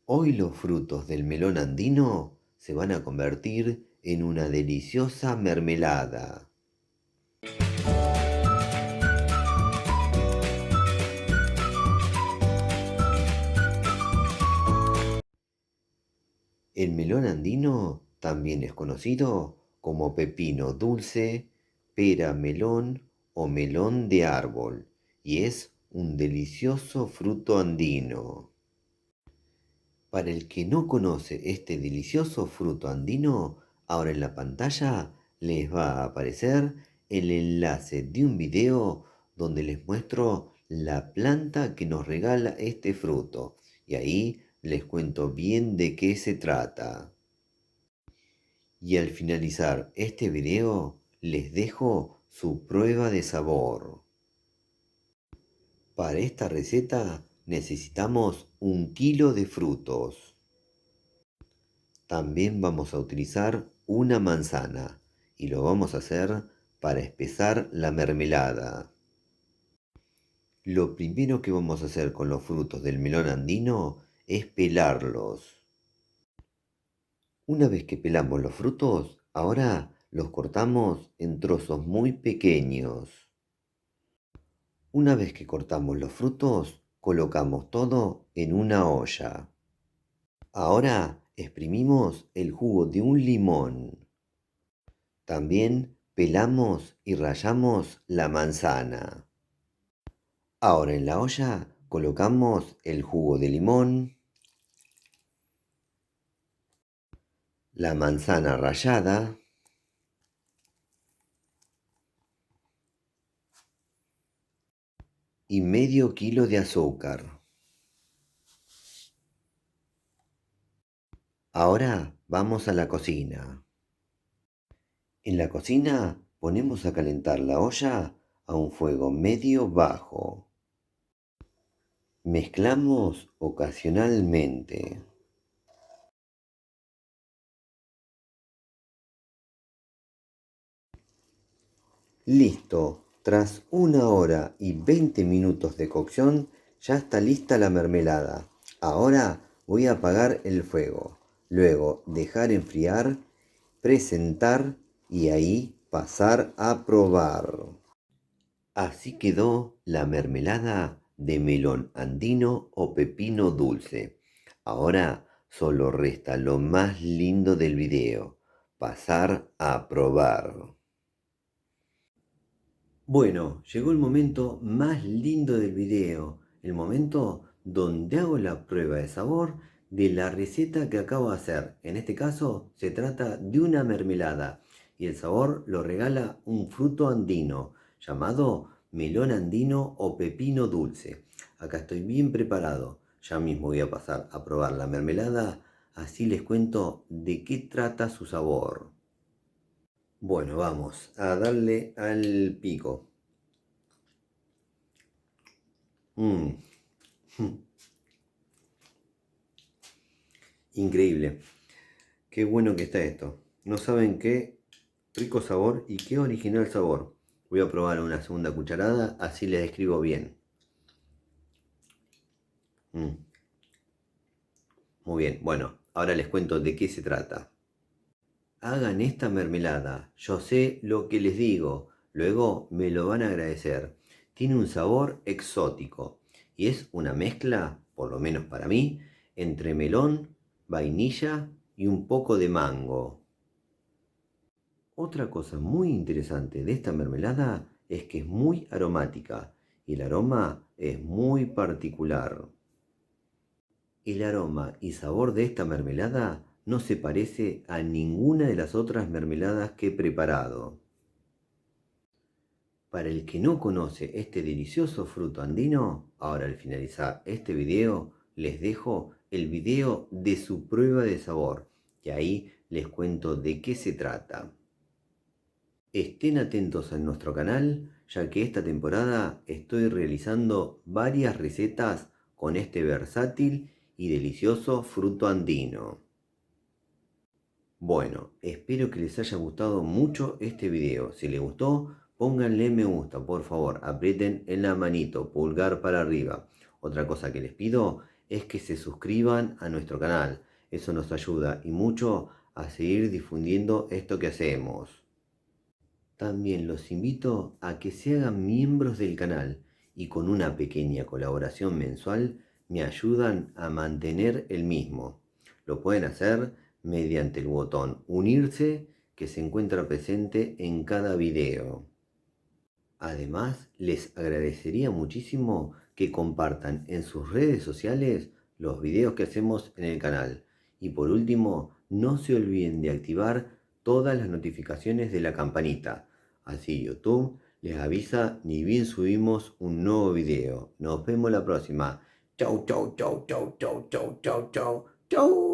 Hoy los frutos del melón andino se van a convertir en una deliciosa mermelada. El melón andino también es conocido como pepino dulce, pera melón o melón de árbol y es un delicioso fruto andino. Para el que no conoce este delicioso fruto andino, ahora en la pantalla les va a aparecer el enlace de un video donde les muestro la planta que nos regala este fruto. Y ahí les cuento bien de qué se trata. Y al finalizar este video les dejo su prueba de sabor. Para esta receta necesitamos 1 kilo de frutos. También vamos a utilizar una manzana y lo vamos a hacer para espesar la mermelada. Lo primero que vamos a hacer con los frutos del melón andino es pelarlos. Una vez que pelamos los frutos, ahora los cortamos en trozos muy pequeños. Una vez que cortamos los frutos, colocamos todo en una olla. Ahora exprimimos el jugo de un limón. También pelamos y rallamos la manzana. Ahora en la olla colocamos el jugo de limón, la manzana rallada y medio kilo de azúcar. Ahora vamos a la cocina. En la cocina ponemos a calentar la olla a un fuego medio bajo. Mezclamos ocasionalmente. Listo, tras 1 hora y 20 minutos de cocción ya está lista la mermelada. Ahora voy a apagar el fuego, luego dejar enfriar, presentar y ahí pasar a probar. Así quedó la mermelada de melón andino o pepino dulce. Ahora solo resta lo más lindo del video, pasar a probar. Bueno, llegó el momento más lindo del video, el momento donde hago la prueba de sabor de la receta que acabo de hacer. En este caso se trata de una mermelada y el sabor lo regala un fruto andino llamado melón andino o pepino dulce. Acá estoy bien preparado, ya mismo voy a pasar a probar la mermelada, así les cuento de qué trata su sabor. Bueno, vamos a darle al pico. Mm, Increíble. Qué bueno que está esto. No saben qué rico sabor y qué original sabor. Voy a probar una segunda cucharada, así les describo bien. Mm, Muy bien. Bueno, ahora les cuento de qué se trata. Hagan esta mermelada. Yo sé lo que les digo. Luego me lo van a agradecer. Tiene un sabor exótico y es una mezcla, por lo menos para mí, entre melón, vainilla y un poco de mango. Otra cosa muy interesante de esta mermelada es que es muy aromática y el aroma es muy particular. El aroma y sabor de esta mermelada no se parece a ninguna de las otras mermeladas que he preparado. Para el que no conoce este delicioso fruto andino, ahora al finalizar este video les dejo el video de su prueba de sabor y ahí les cuento de qué se trata. Estén atentos a nuestro canal, ya que esta temporada estoy realizando varias recetas con este versátil y delicioso fruto andino. Bueno, espero que les haya gustado mucho este video. Si les gustó, pónganle me gusta, por favor, aprieten en la manito, pulgar para arriba. Otra cosa que les pido es que se suscriban a nuestro canal. Eso nos ayuda y mucho a seguir difundiendo esto que hacemos. También los invito a que se hagan miembros del canal y con una pequeña colaboración mensual me ayudan a mantener el mismo. Lo pueden hacer mediante el botón unirse que se encuentra presente en cada video. Además, les agradecería muchísimo que compartan en sus redes sociales los videos que hacemos en el canal. Y por último, no se olviden de activar todas las notificaciones de la campanita. Así YouTube les avisa ni bien subimos un nuevo video. Nos vemos la próxima. Chau, chau, chau, chau, chau, chau, chau, chau, chau.